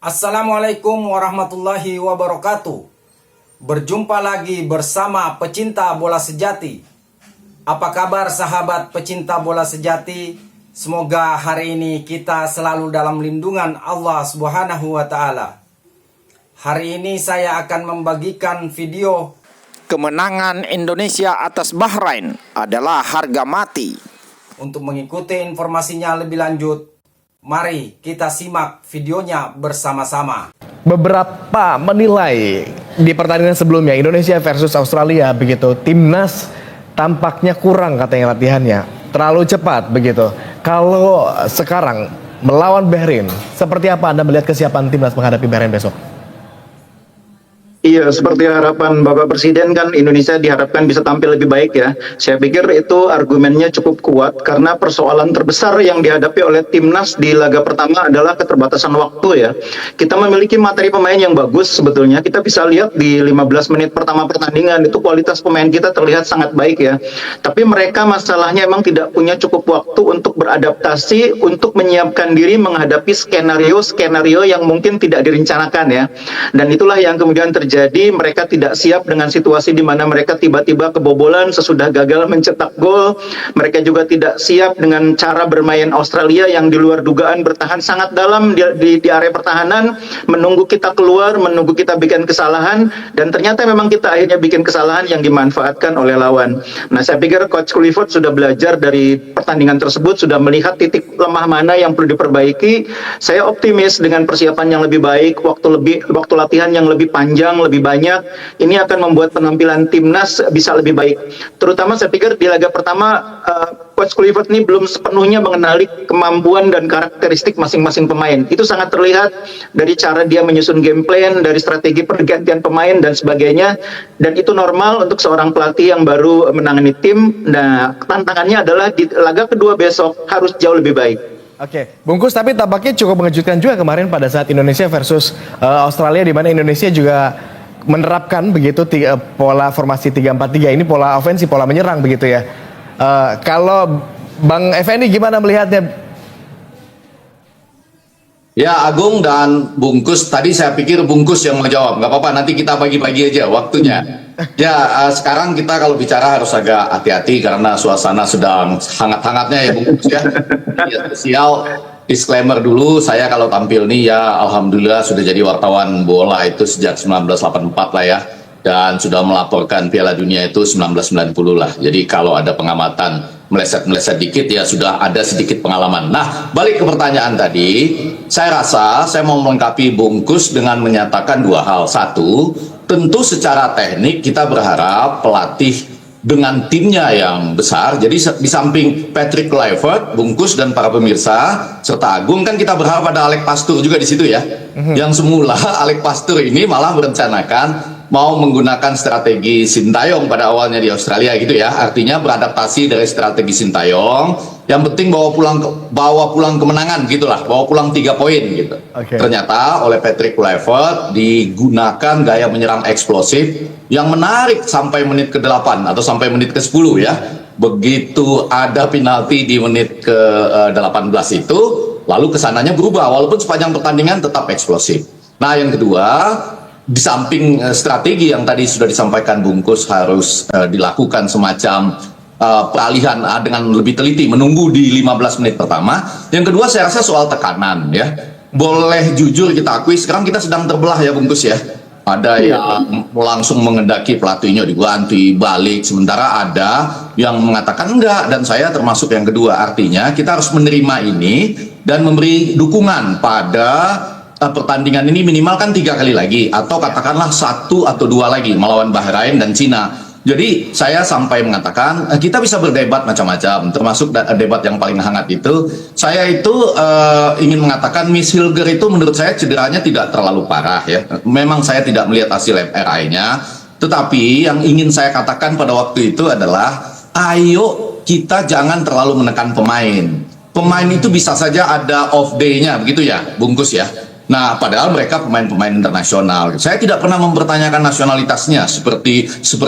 Assalamualaikum warahmatullahi wabarakatuh. Berjumpa lagi bersama pecinta bola sejati. Apa kabar sahabat pecinta bola sejati? Semoga hari ini kita selalu dalam lindungan Allah Subhanahu wa taala. Hari ini saya akan membagikan video kemenangan Indonesia atas Bahrain adalah harga mati. Untuk mengikuti informasinya lebih lanjut, mari kita simak videonya bersama-sama. Beberapa menilai di pertandingan sebelumnya Indonesia versus Australia begitu, timnas tampaknya kurang katanya latihannya, terlalu cepat begitu. Kalau sekarang melawan Bahrain, seperti apa Anda melihat kesiapan timnas menghadapi Bahrain besok? Iya, seperti harapan Bapak Presiden kan Indonesia diharapkan bisa tampil lebih baik ya. Saya pikir itu argumennya cukup kuat karena persoalan terbesar yang dihadapi oleh timnas di laga pertama adalah keterbatasan waktu ya. Kita memiliki materi pemain yang bagus sebetulnya. Kita bisa lihat di 15 menit pertama pertandingan itu kualitas pemain kita terlihat sangat baik ya. Tapi mereka masalahnya emang tidak punya cukup waktu untuk beradaptasi, untuk menyiapkan diri menghadapi skenario-skenario yang mungkin tidak direncanakan ya. Dan itulah yang kemudian terjadi. Jadi mereka tidak siap dengan situasi di mana mereka tiba-tiba kebobolan sesudah gagal mencetak gol. Mereka juga tidak siap dengan cara bermain Australia yang di luar dugaan bertahan sangat dalam di area pertahanan, menunggu kita keluar, menunggu kita bikin kesalahan, dan ternyata memang kita akhirnya bikin kesalahan yang dimanfaatkan oleh lawan. Nah, saya pikir Coach Clifford sudah belajar dari pertandingan tersebut, sudah melihat titik lemah mana yang perlu diperbaiki. Saya optimis dengan persiapan yang lebih baik, waktu latihan yang lebih panjang, lebih banyak, ini akan membuat penampilan timnas bisa lebih baik. Terutama saya pikir di laga pertama Coach Clifford ini belum sepenuhnya mengenali kemampuan dan karakteristik masing-masing pemain. Itu sangat terlihat dari cara dia menyusun game plan, dari strategi pergantian pemain dan sebagainya. Dan itu normal untuk seorang pelatih yang baru menangani tim. Nah, tantangannya adalah di laga kedua besok harus jauh lebih baik. Oke, Bungkus, tapi tampaknya cukup mengejutkan juga kemarin pada saat Indonesia versus Australia, di mana Indonesia juga menerapkan begitu pola formasi 3-4-3 ini, pola ofensif, pola menyerang begitu ya. Kalau Bang Effendi gimana melihatnya? Ya, Agung dan Bungkus, tadi saya pikir Bungkus yang menjawab. Nggak apa-apa, nanti kita bagi-bagi aja waktunya. Ya, sekarang kita kalau bicara harus agak hati-hati karena suasana sedang hangat-hangatnya ya Bungkus ya. Ya, spesial disclaimer dulu, saya kalau tampil nih ya alhamdulillah sudah jadi wartawan bola itu sejak 1984 lah ya. Dan sudah melaporkan Piala Dunia itu 1990 lah. Jadi kalau ada pengamatan meleset-meleset dikit ya sudah ada sedikit pengalaman. Nah, balik ke pertanyaan tadi, saya rasa saya mau melengkapi Bungkus dengan menyatakan dua hal. Satu, tentu secara teknik kita berharap pelatih dengan timnya yang besar, jadi di samping Patrick Kluivert, Bungkus dan para pemirsa serta Agung, kan kita berharap ada Alex Pastoor juga di situ ya. Yang semula Alex Pastoor ini malah merencanakan mau menggunakan strategi Sintayong pada awalnya di Australia gitu ya, artinya beradaptasi dari strategi Sintayong. Yang penting bawa pulang kemenangan gitulah, bawa pulang 3 poin gitu. Ternyata oleh Patrick Kluivert digunakan gaya menyerang eksplosif yang menarik sampai menit ke-8 atau sampai menit ke-10 ya. Begitu ada penalti di menit ke-18 itu, lalu kesananya berubah walaupun sepanjang pertandingan tetap eksplosif. Nah, yang kedua, di samping strategi yang tadi sudah disampaikan Bungkus harus dilakukan semacam peralihan dengan lebih teliti, menunggu di 15 menit pertama. Yang kedua saya rasa soal tekanan ya. Boleh jujur kita akui sekarang kita sedang terbelah ya Bungkus ya. Ada yang langsung mengendaki pelatihnya diganti balik, sementara ada yang mengatakan enggak, dan saya termasuk yang kedua. Artinya kita harus menerima ini dan memberi dukungan pada pertandingan ini minimal kan 3 kali lagi, atau katakanlah 1 atau 2 lagi melawan Bahrain dan Cina. Jadi saya sampai mengatakan kita bisa berdebat macam-macam, termasuk debat yang paling hangat itu. Saya itu ingin mengatakan Miss Hilger itu menurut saya cederanya tidak terlalu parah ya. Memang saya tidak melihat hasil MRI-nya, tetapi yang ingin saya katakan pada waktu itu adalah ayo kita jangan terlalu menekan pemain. Pemain itu bisa saja ada off day-nya begitu ya, Bungkus ya. Nah, padahal mereka pemain-pemain internasional. Saya tidak pernah mempertanyakan nasionalitasnya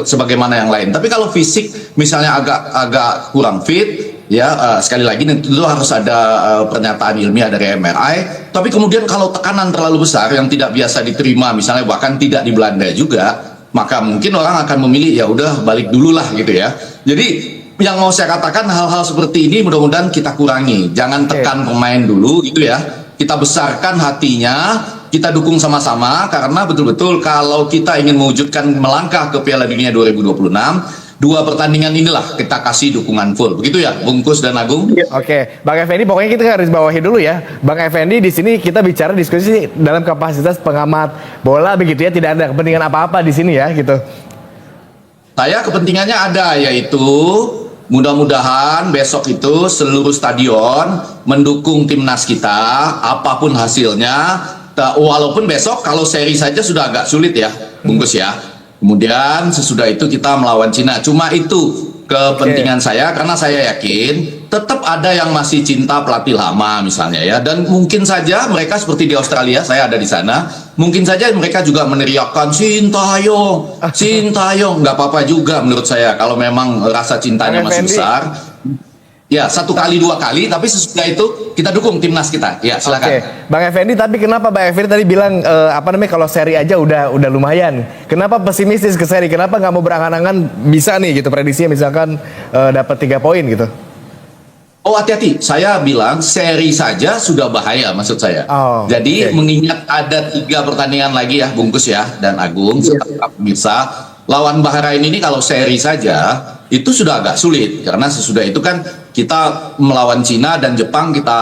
sebagaimana yang lain. Tapi kalau fisik misalnya agak kurang fit, ya sekali lagi tentu harus ada pernyataan ilmiah dari MRI. Tapi kemudian kalau tekanan terlalu besar yang tidak biasa diterima, misalnya bahkan tidak di Belanda juga, maka mungkin orang akan memilih ya udah balik dulu lah gitu ya. Jadi yang mau saya katakan hal-hal seperti ini mudah-mudahan kita kurangi. Jangan tekan pemain dulu gitu ya. Kita besarkan hatinya, kita dukung sama-sama karena betul-betul kalau kita ingin mewujudkan melangkah ke Piala Dunia 2026, dua pertandingan inilah kita kasih dukungan full. Begitu ya, Bungkus dan Agung? Oke, Bang Effendi, pokoknya kita harus bawahi dulu ya. Bang Effendi di sini kita bicara diskusi dalam kapasitas pengamat bola begitu ya, tidak ada kepentingan apa-apa di sini ya gitu. Saya kepentingannya ada, yaitu mudah-mudahan besok itu seluruh stadion mendukung timnas kita, apapun hasilnya. Walaupun besok kalau seri saja sudah agak sulit ya, Bungkus ya. Kemudian sesudah itu kita melawan Cina. Cuma itu kepentingan saya karena saya yakin tetap ada yang masih cinta pelatih lama misalnya ya. Dan mungkin saja mereka seperti di Australia, saya ada di sana, mungkin saja mereka juga meneriakkan Sintayong, Sintayong. Nggak apa-apa juga menurut saya kalau memang rasa cintanya masih besar. Ya, 1 kali 2 kali, tapi sesudah itu kita dukung timnas kita. Ya, silakan. Oke, Bang Effendi, tapi kenapa Bang Effendi tadi bilang kalau seri aja udah lumayan. Kenapa pesimistis ke seri? Kenapa nggak mau berangan-angan bisa nih gitu prediksinya misalkan dapat 3 poin gitu? Oh, hati-hati. Saya bilang seri saja sudah bahaya maksud saya. Oh, jadi mengingat ada 3 pertandingan lagi ya, Bungkus ya dan Agung serta pemirsa. Lawan Bahrain ini kalau seri saja itu sudah agak sulit karena sesudah itu kan kita melawan Cina dan Jepang kita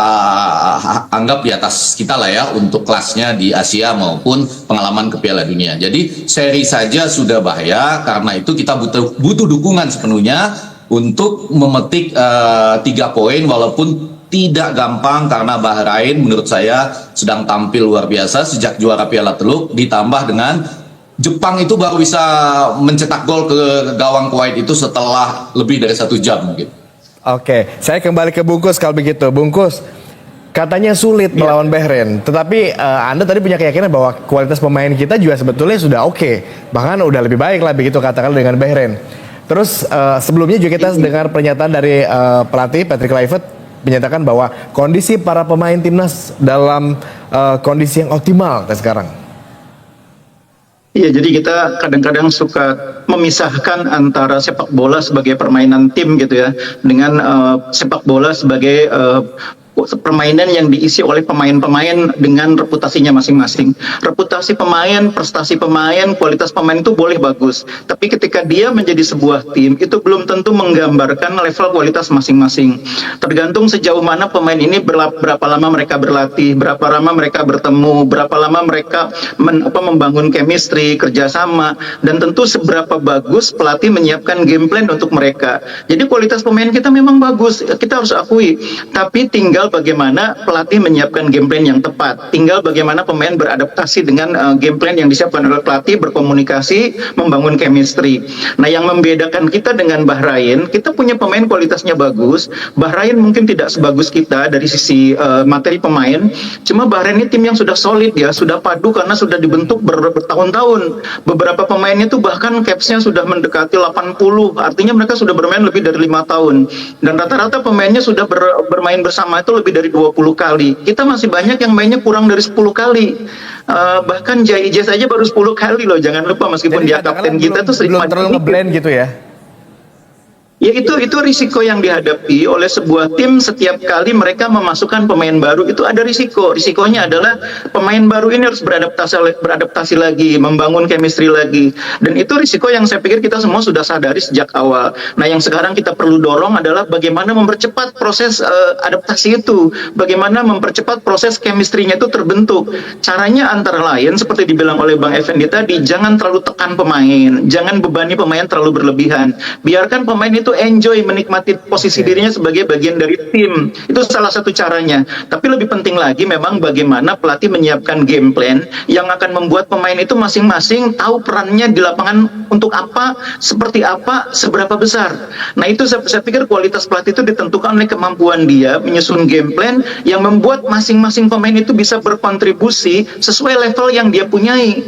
anggap di atas kita lah ya untuk kelasnya di Asia maupun pengalaman ke Piala Dunia. Jadi seri saja sudah bahaya, karena itu kita butuh dukungan sepenuhnya untuk memetik 3 poin walaupun tidak gampang karena Bahrain menurut saya sedang tampil luar biasa sejak juara Piala Teluk, ditambah dengan Jepang itu baru bisa mencetak gol ke gawang Kuwait itu setelah lebih dari 1 jam gitu. Oke, saya kembali ke Bungkus kalau begitu. Bungkus, katanya sulit melawan Bahrain, tetapi Anda tadi punya keyakinan bahwa kualitas pemain kita juga sebetulnya sudah oke, bahkan udah lebih baik lah begitu katakan dengan Bahrain. Terus sebelumnya juga kita dengar pernyataan dari pelatih Patrick Kluivert menyatakan bahwa kondisi para pemain timnas dalam kondisi yang optimal sekarang. Iya, jadi kita kadang-kadang suka memisahkan antara sepak bola sebagai permainan tim gitu ya, dengan sepak bola sebagai permainan yang diisi oleh pemain-pemain dengan reputasinya masing-masing. Reputasi pemain, prestasi pemain, kualitas pemain itu boleh bagus, tapi ketika dia menjadi sebuah tim itu belum tentu menggambarkan level kualitas masing-masing. Tergantung sejauh mana pemain ini berapa lama mereka berlatih, berapa lama mereka bertemu, berapa lama mereka membangun chemistry, kerjasama, dan tentu seberapa bagus pelatih menyiapkan game plan untuk mereka. Jadi kualitas pemain kita memang bagus, kita harus akui, tapi tinggal bagaimana pelatih menyiapkan game plan yang tepat. Tinggal bagaimana pemain beradaptasi dengan game plan yang disiapkan oleh pelatih, berkomunikasi, membangun chemistry. Nah, yang membedakan kita dengan Bahrain, kita punya pemain kualitasnya bagus. Bahrain mungkin tidak sebagus kita dari sisi materi pemain. Cuma Bahrain ini tim yang sudah solid ya, sudah padu karena sudah dibentuk bertahun-tahun. Beberapa pemainnya itu bahkan capsnya sudah mendekati 80. Artinya mereka sudah bermain lebih dari 5 tahun. Dan rata-rata pemainnya sudah bermain bersama itu lebih dari 20 kali. Kita masih banyak yang mainnya kurang dari 10 kali. Bahkan Jai Ijaz aja baru 10 kali loh. Jangan lupa meskipun dia kapten kita tuh sering belum terlalu ngeblend gitu ya. Ya itu risiko yang dihadapi oleh sebuah tim setiap kali mereka memasukkan pemain baru, itu ada risiko. Risikonya adalah pemain baru ini harus beradaptasi lagi, membangun chemistry lagi. Dan itu risiko yang saya pikir kita semua sudah sadari sejak awal. Nah, yang sekarang kita perlu dorong adalah bagaimana mempercepat proses adaptasi itu. Bagaimana mempercepat proses chemistry-nya itu terbentuk. Caranya antara lain seperti dibilang oleh Bang Effendi tadi, jangan terlalu tekan pemain, jangan bebani pemain terlalu berlebihan. Biarkan pemain itu enjoy menikmati posisi dirinya sebagai bagian dari tim. Itu salah satu caranya. Tapi lebih penting lagi memang bagaimana pelatih menyiapkan game plan yang akan membuat pemain itu masing-masing tahu perannya di lapangan untuk apa, seperti apa, seberapa besar. Nah, itu saya pikir kualitas pelatih itu ditentukan oleh kemampuan dia menyusun game plan yang membuat masing-masing pemain itu bisa berkontribusi sesuai level yang dia punyai.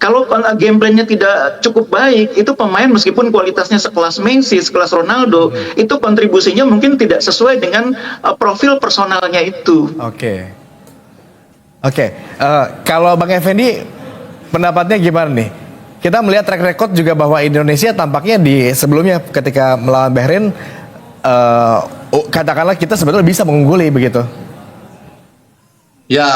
Kalau game plan-nya tidak cukup baik, itu pemain meskipun kualitasnya sekelas Messi, sekelas Ronaldo, itu kontribusinya mungkin tidak sesuai dengan profil personalnya itu. Oke. Kalau Bang Effendi pendapatnya gimana nih? Kita melihat track record juga bahwa Indonesia tampaknya di sebelumnya ketika melawan Bahrain, katakanlah kita sebetulnya bisa mengungguli begitu. Ya,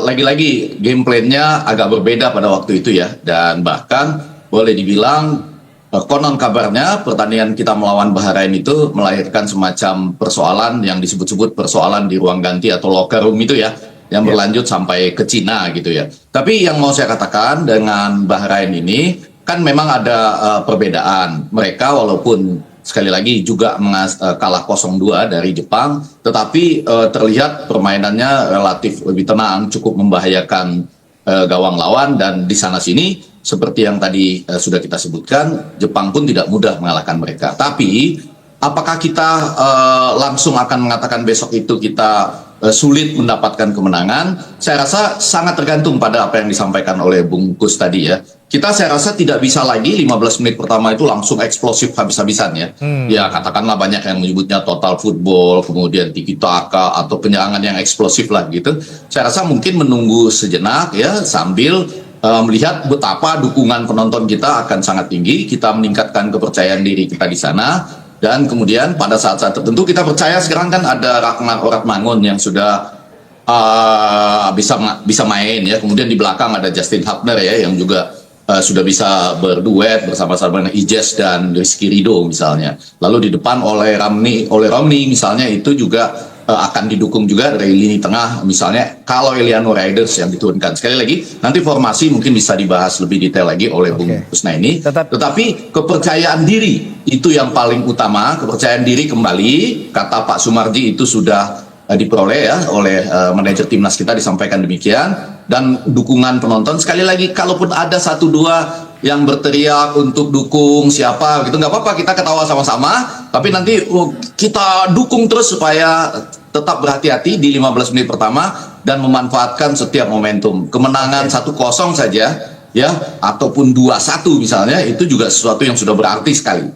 lagi-lagi game plan-nya agak berbeda pada waktu itu ya. Dan bahkan boleh dibilang konon kabarnya pertandingan kita melawan Bahrain itu melahirkan semacam persoalan yang disebut-sebut persoalan di ruang ganti atau locker room itu ya, yang berlanjut sampai ke Cina gitu ya. Tapi yang mau saya katakan dengan Bahrain ini kan memang ada perbedaan. Mereka walaupun sekali lagi juga kalah 0-2 dari Jepang, tetapi terlihat permainannya relatif lebih tenang, cukup membahayakan gawang lawan, dan di sana sini seperti yang tadi sudah kita sebutkan, Jepang pun tidak mudah mengalahkan mereka. Tapi apakah kita langsung akan mengatakan besok itu kita sulit mendapatkan kemenangan? Saya rasa sangat tergantung pada apa yang disampaikan oleh Bung Kus tadi ya. Saya rasa tidak bisa lagi 15 menit pertama itu langsung eksplosif habis-habisan ya. Ya katakanlah banyak yang menyebutnya total football, kemudian tiki taka atau penyerangan yang eksplosif lah gitu. Saya rasa mungkin menunggu sejenak ya, sambil melihat betapa dukungan penonton kita akan sangat tinggi, kita meningkatkan kepercayaan diri kita di sana. Dan kemudian pada saat-saat tertentu kita percaya sekarang kan ada Ragnar Oratmangun yang sudah bisa main ya. Kemudian di belakang ada Justin Hubner ya yang juga sudah bisa berduet bersama-sama dengan Ijes dan Rizky Ridho misalnya. Lalu di depan oleh Romney misalnya itu juga akan didukung juga dari lini tengah misalnya kalau Eliano Raiders yang diturunkan. Sekali lagi nanti formasi mungkin bisa dibahas lebih detail lagi oleh Bung Kusna ini. Tetapi kepercayaan diri itu yang paling utama. Kepercayaan diri kembali, kata Pak Sumarji itu sudah diperoleh ya oleh manajer timnas kita, disampaikan demikian. Dan dukungan penonton, sekali lagi kalaupun ada 1-2 yang berteriak untuk dukung siapa gitu, nggak apa-apa, kita ketawa sama-sama, tapi nanti kita dukung terus supaya tetap berhati-hati di 15 menit pertama dan memanfaatkan setiap momentum. Kemenangan 1-0 saja ya, ataupun 2-1 misalnya, itu juga sesuatu yang sudah berarti sekali.